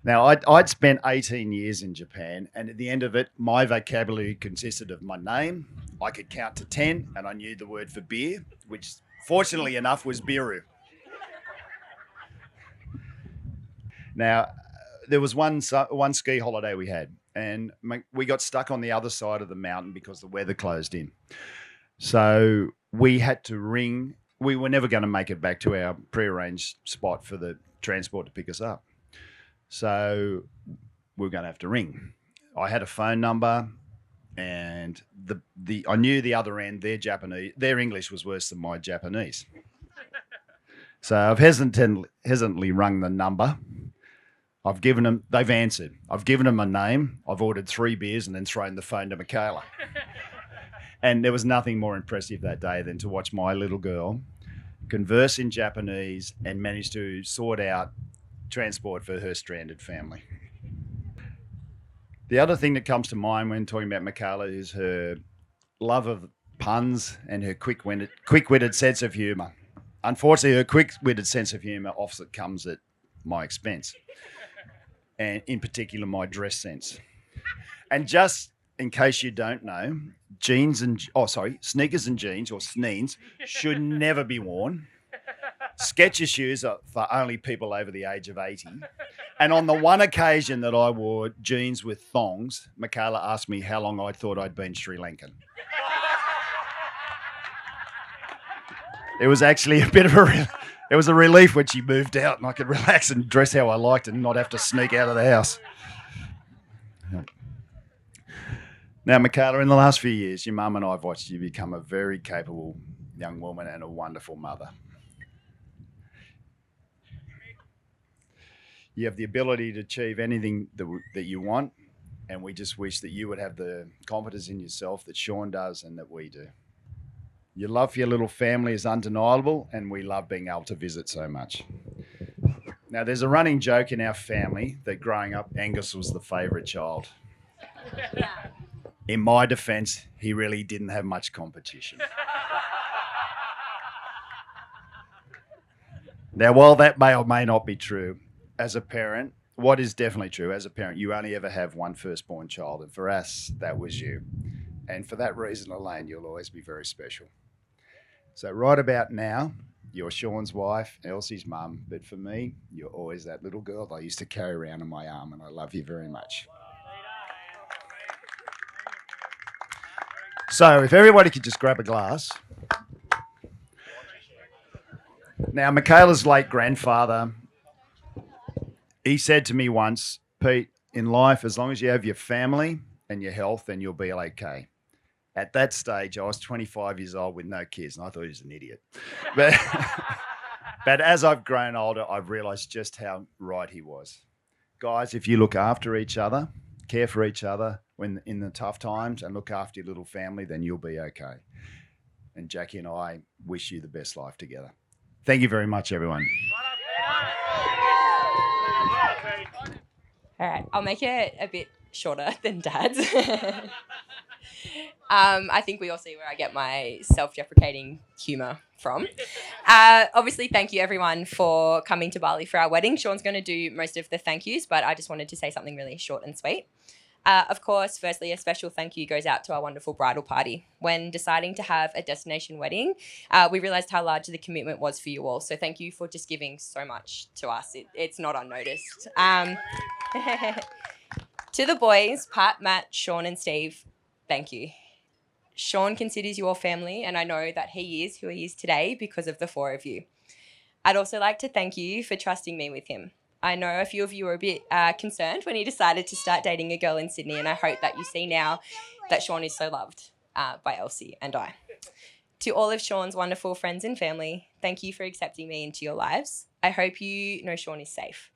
Now, I'd spent 18 years in Japan, and at the end of it, my vocabulary consisted of my name, I could count to 10, and I knew the word for beer, which fortunately enough was biru. Now, there was one ski holiday we had, and we got stuck on the other side of the mountain because the weather closed in. So we had to ring. We were never going to make it back to our prearranged spot for the transport to pick us up. So we were going to have to ring. I had a phone number, and I knew the other end, their English was worse than my Japanese. So I've hesitantly rung the number. They've answered. I've given them a name. I've ordered 3 beers and then thrown the phone to Mikaela. And there was nothing more impressive that day than to watch my little girl converse in Japanese and manage to sort out transport for her stranded family. The other thing that comes to mind when talking about Mikaela is her love of puns and her quick-witted sense of humour. Unfortunately, her quick-witted sense of humour often comes at my expense, and in particular, my dress sense. And just in case you don't know, sneakers and jeans, or sneens, should never be worn. Skechers shoes are for only people over the age of 80. And on the one occasion that I wore jeans with thongs, Mikaela asked me how long I thought I'd been Sri Lankan. It was actually it was a relief when she moved out and I could relax and dress how I liked and not have to sneak out of the house. Now, Mikaela, in the last few years, your mum and I have watched you become a very capable young woman and a wonderful mother. You have the ability to achieve anything that you want, and we just wish that you would have the confidence in yourself that Shaun does and that we do. Your love for your little family is undeniable, and we love being able to visit so much. Now, there's a running joke in our family that growing up, Angus was the favourite child. In my defence, he really didn't have much competition. Now, while that may or may not be true, as a parent, what is definitely true, as a parent, you only ever have one firstborn child, and for us, that was you. And for that reason alone, you'll always be very special. So right about now, you're Shaun's wife, Elsie's mum, but for me, you're always that little girl that I used to carry around on my arm, and I love you very much. So if everybody could just grab a glass. Now, Mikaela's late grandfather, he said to me once, Pete, in life, as long as you have your family and your health, then you'll be okay. At that stage, I was 25 years old with no kids, and I thought he was an idiot. But, but as I've grown older, I've realised just how right he was. Guys, if you look after each other, care for each other when in the tough times, and look after your little family, then you'll be okay. And Jackie and I wish you the best life together. Thank you very much, everyone. All right, I'll make it a bit shorter than Dad's. I think we all see where I get my self-deprecating humour from. Obviously, thank you everyone for coming to Bali for our wedding. Shaun's going to do most of the thank yous, but I just wanted to say something really short and sweet. Of course, firstly, a special thank you goes out to our wonderful bridal party. When deciding to have a destination wedding, we realised how large the commitment was for you all. So thank you for just giving so much to us. It's not unnoticed. To the boys, Pat, Matt, Shaun and Steve, thank you. Shaun considers you all family, and I know that he is who he is today because of the four of you. I'd also like to thank you for trusting me with him. I know a few of you were a bit concerned when he decided to start dating a girl in Sydney, and I hope that you see now that Shaun is so loved by Elsie and I. To all of Shaun's wonderful friends and family, thank you for accepting me into your lives. I hope you know Shaun is safe.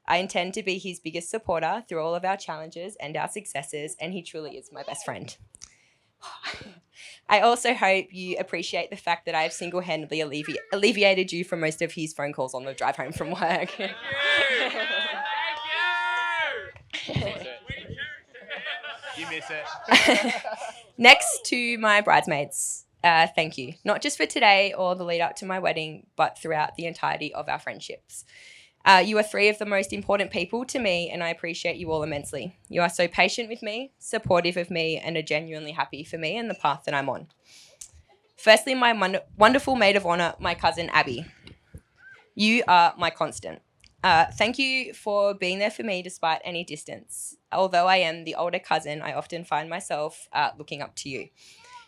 I intend to be his biggest supporter through all of our challenges and our successes, and he truly is my best friend. I also hope you appreciate the fact that I have single-handedly alleviated you from most of his phone calls on the drive home from work. Thank you! You miss it. Next to my bridesmaids, thank you. Not just for today or the lead up to my wedding, but throughout the entirety of our friendships. You are three of the most important people to me, and I appreciate you all immensely. You are so patient with me, supportive of me, and are genuinely happy for me and the path that I'm on. Firstly, my wonderful maid of honour, my cousin Abby. You are my constant. Thank you for being there for me despite any distance. Although I am the older cousin, I often find myself looking up to you.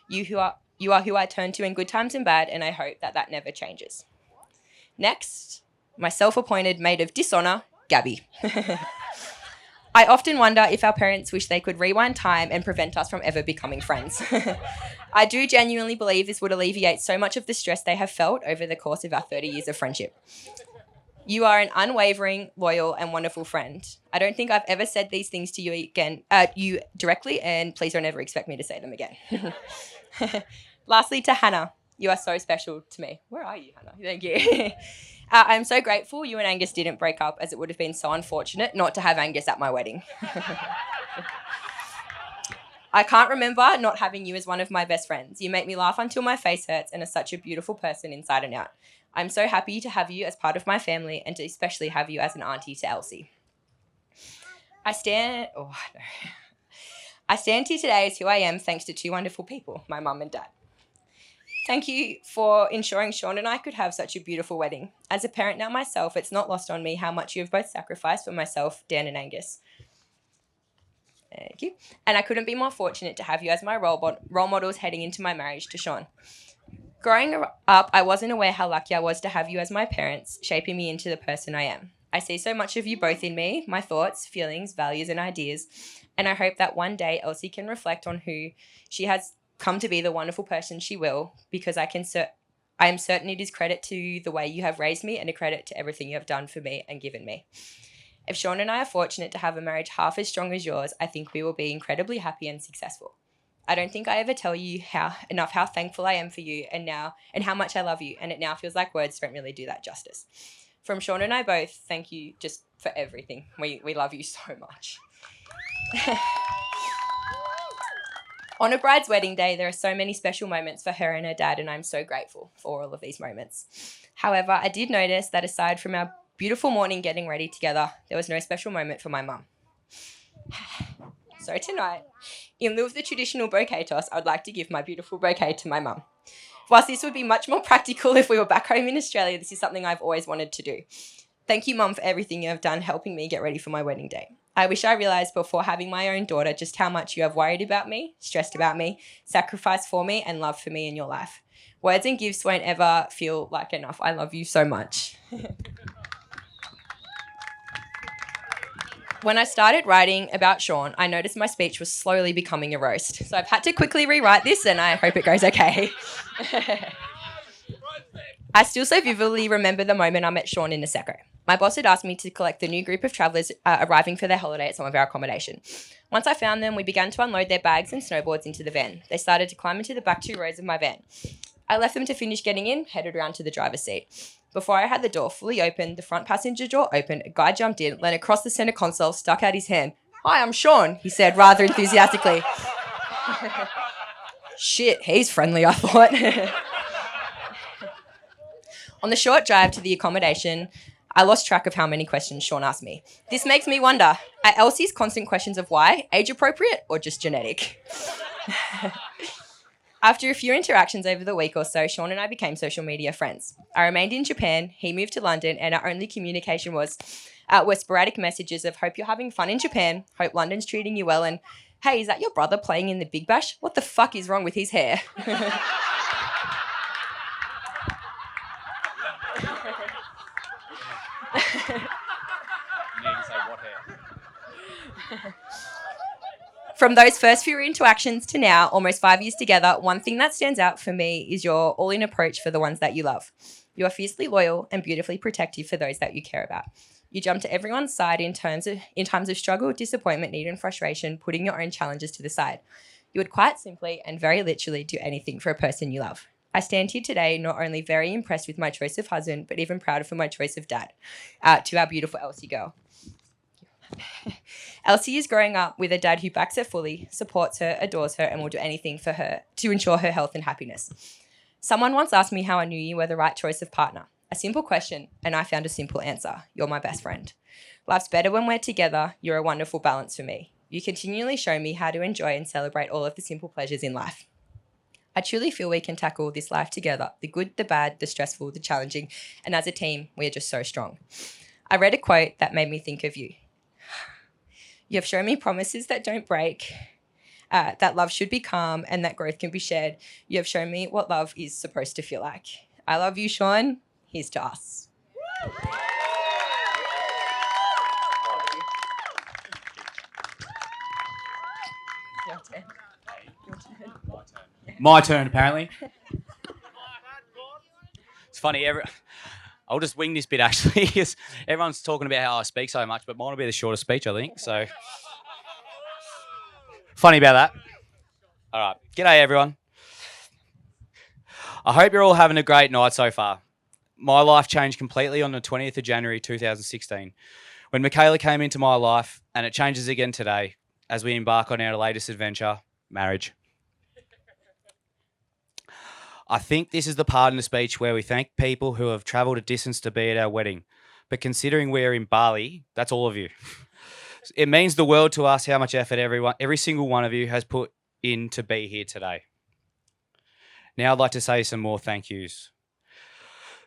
You are who I turn to in good times and bad, and I hope that that never changes. Next, my self-appointed maid of dishonour, Gabby. I often wonder if our parents wish they could rewind time and prevent us from ever becoming friends. I do genuinely believe this would alleviate so much of the stress they have felt over the course of our 30 years of friendship. You are an unwavering, loyal and wonderful friend. I don't think I've ever said these things to you directly, and please don't ever expect me to say them again. Lastly, to Hannah. You are so special to me. Where are you, Hannah? Thank you. I'm so grateful you and Angus didn't break up, as it would have been so unfortunate not to have Angus at my wedding. I can't remember not having you as one of my best friends. You make me laugh until my face hurts and are such a beautiful person inside and out. I'm so happy to have you as part of my family and to especially have you as an auntie to Elsie. I stand here today as who I am thanks to two wonderful people, my mum and dad. Thank you for ensuring Shaun and I could have such a beautiful wedding. As a parent now myself, it's not lost on me how much you have both sacrificed for myself, Dan and Angus. Thank you. And I couldn't be more fortunate to have you as my role models heading into my marriage to Shaun. Growing up, I wasn't aware how lucky I was to have you as my parents, shaping me into the person I am. I see so much of you both in me, my thoughts, feelings, values and ideas, and I hope that one day Elsie can reflect on who she has come to be, the wonderful person she will, because I am certain it is credit to the way you have raised me and a credit to everything you have done for me and given me. If Shaun and I are fortunate to have a marriage half as strong as yours, I think we will be incredibly happy and successful. I don't think I ever tell you enough how thankful I am for you and how much I love you, and it now feels like words don't really do that justice. From Shaun and I both, thank you just for everything. We love you so much. On a bride's wedding day, there are so many special moments for her and her dad, and I'm so grateful for all of these moments. However, I did notice that aside from our beautiful morning getting ready together, there was no special moment for my mum. So tonight, in lieu of the traditional bouquet toss, I would like to give my beautiful bouquet to my mum. Whilst this would be much more practical if we were back home in Australia, this is something I've always wanted to do. Thank you, Mum, for everything you have done helping me get ready for my wedding day. I wish I realised before having my own daughter just how much you have worried about me, stressed about me, sacrificed for me, and loved for me in your life. Words and gifts won't ever feel like enough. I love you so much. When I started writing about Shaun, I noticed my speech was slowly becoming a roast. So I've had to quickly rewrite this and I hope it goes okay. I still so vividly remember the moment I met Shaun in Niseko. My boss had asked me to collect the new group of travellers arriving for their holiday at some of our accommodation. Once I found them, we began to unload their bags and snowboards into the van. They started to climb into the back 2 rows of my van. I left them to finish getting in, headed around to the driver's seat. Before I had the door fully open, the front passenger door opened, a guy jumped in, leaned across the centre console, stuck out his hand. "Hi, I'm Shaun," he said rather enthusiastically. Shit, he's friendly, I thought. On the short drive to the accommodation, I lost track of how many questions Shaun asked me. This makes me wonder, are Elsie's constant questions of why age appropriate or just genetic? After a few interactions over the week or so, Shaun and I became social media friends. I remained in Japan, he moved to London, and our only communication were sporadic messages of hope you're having fun in Japan, hope London's treating you well, and hey, is that your brother playing in the Big Bash? What the fuck is wrong with his hair? From those first few interactions to now, almost 5 years together, one thing that stands out for me is your all-in approach for the ones that you love. You are fiercely loyal and beautifully protective for those that you care about. You jump to everyone's side in times of struggle, disappointment, need, and frustration, putting your own challenges to the side. You would quite simply and very literally do anything for a person you love. I stand here today not only very impressed with my choice of husband, but even prouder for my choice of dad, to our beautiful Elsie girl. Elsie is growing up with a dad who backs her fully, supports her, adores her, and will do anything for her to ensure her health and happiness. Someone once asked me how I knew you were the right choice of partner. A simple question, and I found a simple answer. You're my best friend. Life's better when we're together. You're a wonderful balance for me. You continually show me how to enjoy and celebrate all of the simple pleasures in life. I truly feel we can tackle this life together, the good, the bad, the stressful, the challenging, and as a team, we are just so strong. I read a quote that made me think of you. You have shown me promises that don't break, that love should be calm and that growth can be shared. You have shown me what love is supposed to feel like. I love you, Shaun. Here's to us. Your turn. My turn, apparently. It's funny, I'll just wing this bit, actually, because everyone's talking about how I speak so much, but mine will be the shortest speech, I think, so... Funny about that. All right. G'day, everyone. I hope you're all having a great night so far. My life changed completely on the 20th of January 2016, when Mikaela came into my life, and it changes again today as we embark on our latest adventure, marriage. I think this is the part in the speech where we thank people who have travelled a distance to be at our wedding. But considering we're in Bali, that's all of you. It means the world to us how much effort every single one of you has put in to be here today. Now I'd like to say some more thank yous.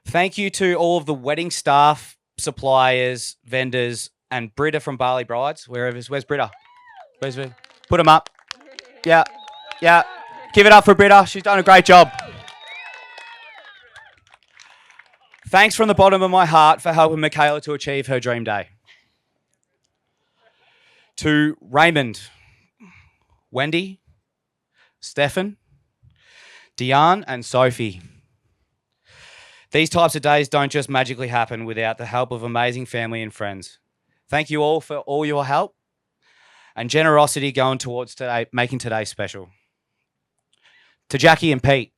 Thank you to all of the wedding staff, suppliers, vendors, and Britta from Bali Brides. Where's Britta? Where's Britta? Put them up. Yeah. Give it up for Britta. She's done a great job. Thanks from the bottom of my heart for helping Mikaela to achieve her dream day. To Raymond, Wendy, Stefan, Diane, and Sophie. These types of days don't just magically happen without the help of amazing family and friends. Thank you all for all your help and generosity going towards today, making today special. To Jackie and Pete,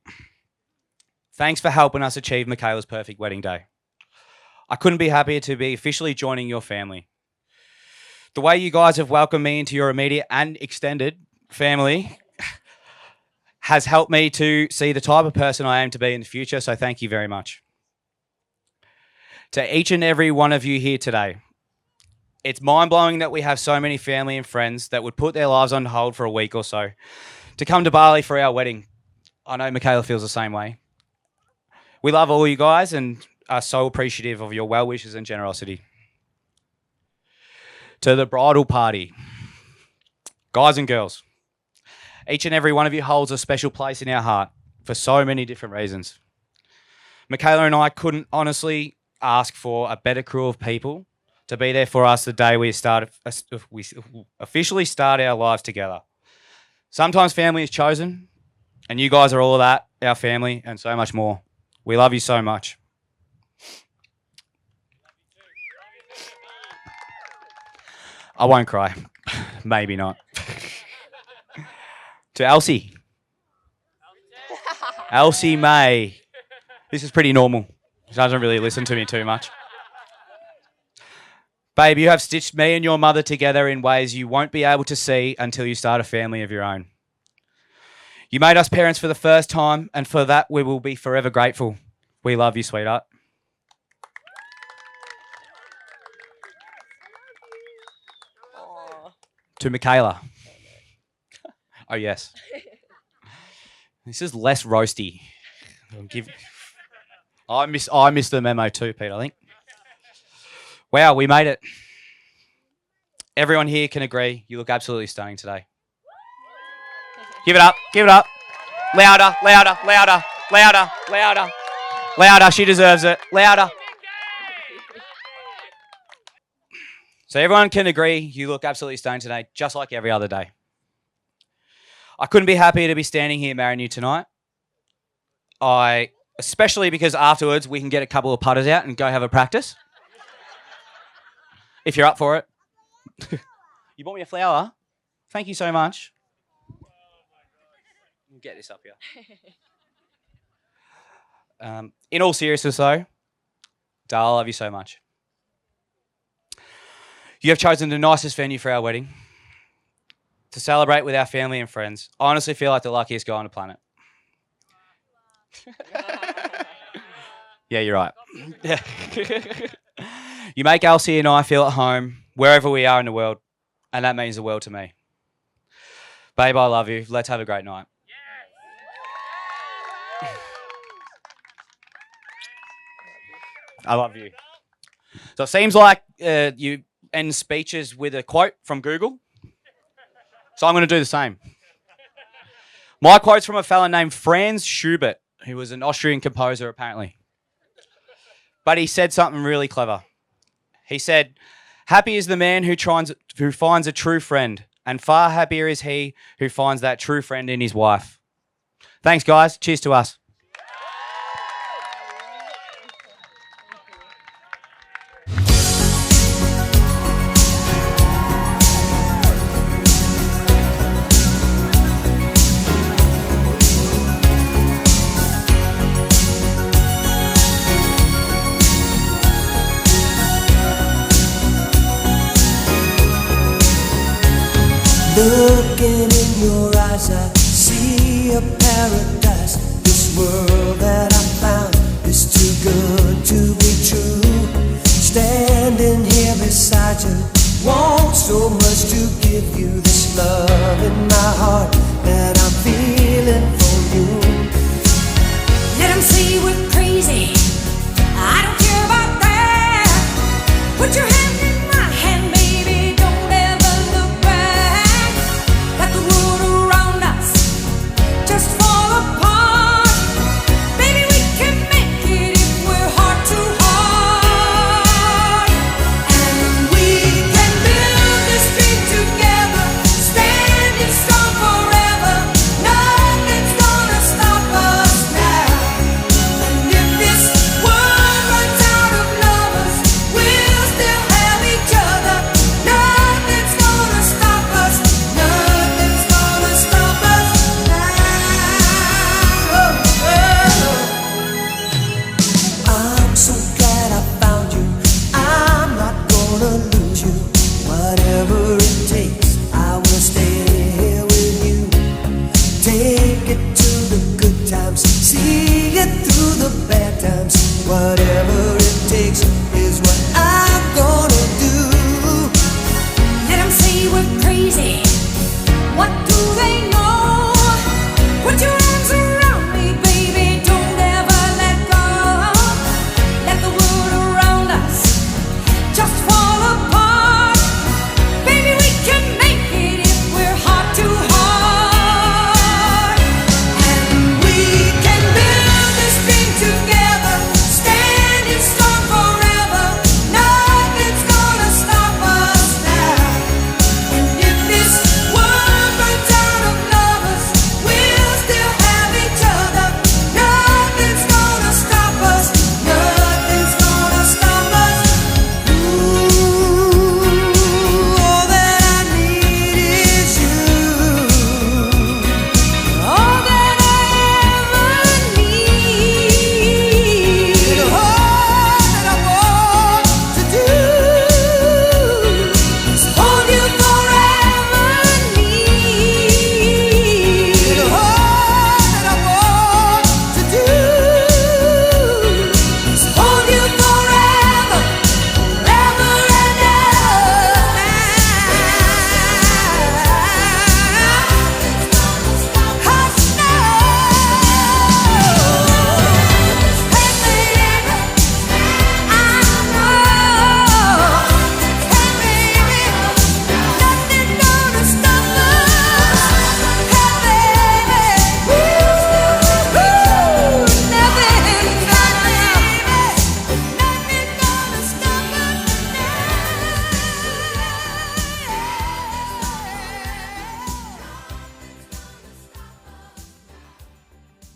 thanks for helping us achieve Mikaela's perfect wedding day. I couldn't be happier to be officially joining your family. The way you guys have welcomed me into your immediate and extended family has helped me to see the type of person I aim to be in the future, so thank you very much. To each and every one of you here today, it's mind-blowing that we have so many family and friends that would put their lives on hold for a week or so to come to Bali for our wedding. I know Mikaela feels the same way. We love all you guys and are so appreciative of your well wishes and generosity. To the bridal party, guys and girls, each and every one of you holds a special place in our heart for so many different reasons. Mikaela and I couldn't honestly ask for a better crew of people to be there for us the day we officially start our lives together. Sometimes family is chosen, and you guys are all of that, our family, and so much more. We love you so much. I won't cry. Maybe not. To Elsie. Elsie May. This is pretty normal. She doesn't really listen to me too much. Babe, you have stitched me and your mother together in ways you won't be able to see until you start a family of your own. You made us parents for the first time, and for that we will be forever grateful. We love you, sweetheart. To Mikaela. Oh, yes. This is less roasty. I missed the memo too, Pete, I think. Wow, we made it. Everyone here can agree you look absolutely stunning today. Give it up. Give it up. Louder, louder, louder, louder, louder. Louder, she deserves it. Louder. So everyone can agree you look absolutely stunning today, just like every other day. I couldn't be happier to be standing here marrying you tonight. Especially because afterwards we can get a couple of putters out and go have a practice. If you're up for it. You bought me a flower. Thank you so much. Get this up here. In all seriousness though, Dale, I love you so much. You have chosen the nicest venue for our wedding to celebrate with our family and friends. I honestly feel like the luckiest guy on the planet. Yeah, you're right. You make Elsie and I feel at home wherever we are in the world, and that means the world to me. Babe, I love you. Let's have a great night. I love you. So it seems like you end speeches with a quote from Google. So I'm going to do the same. My quote's from a fella named Franz Schubert, who was an Austrian composer apparently. But he said something really clever. He said, "Happy is the man who finds a true friend, and far happier is he who finds that true friend in his wife." Thanks, guys. Cheers to us. Looking in your eyes, I see a paradise. This world that I found is too good to be true. Standing here beside you, want so much to give you this love in my heart that I'm feeling for you. Let them say we're crazy, I don't care about that. Put your hand in my hand, baby, don't ever look back. Let the world around us just fall apart. Baby, we can make it if we're heart to heart. And we can build this dream together, standing strong forever. Nothing's gonna stop us now. And if this world runs out of lovers, we'll still have each other. Nothing's gonna stop us. Nothing's gonna stop us now. I'm so glad I found you. I'm not gonna lose you. Whatever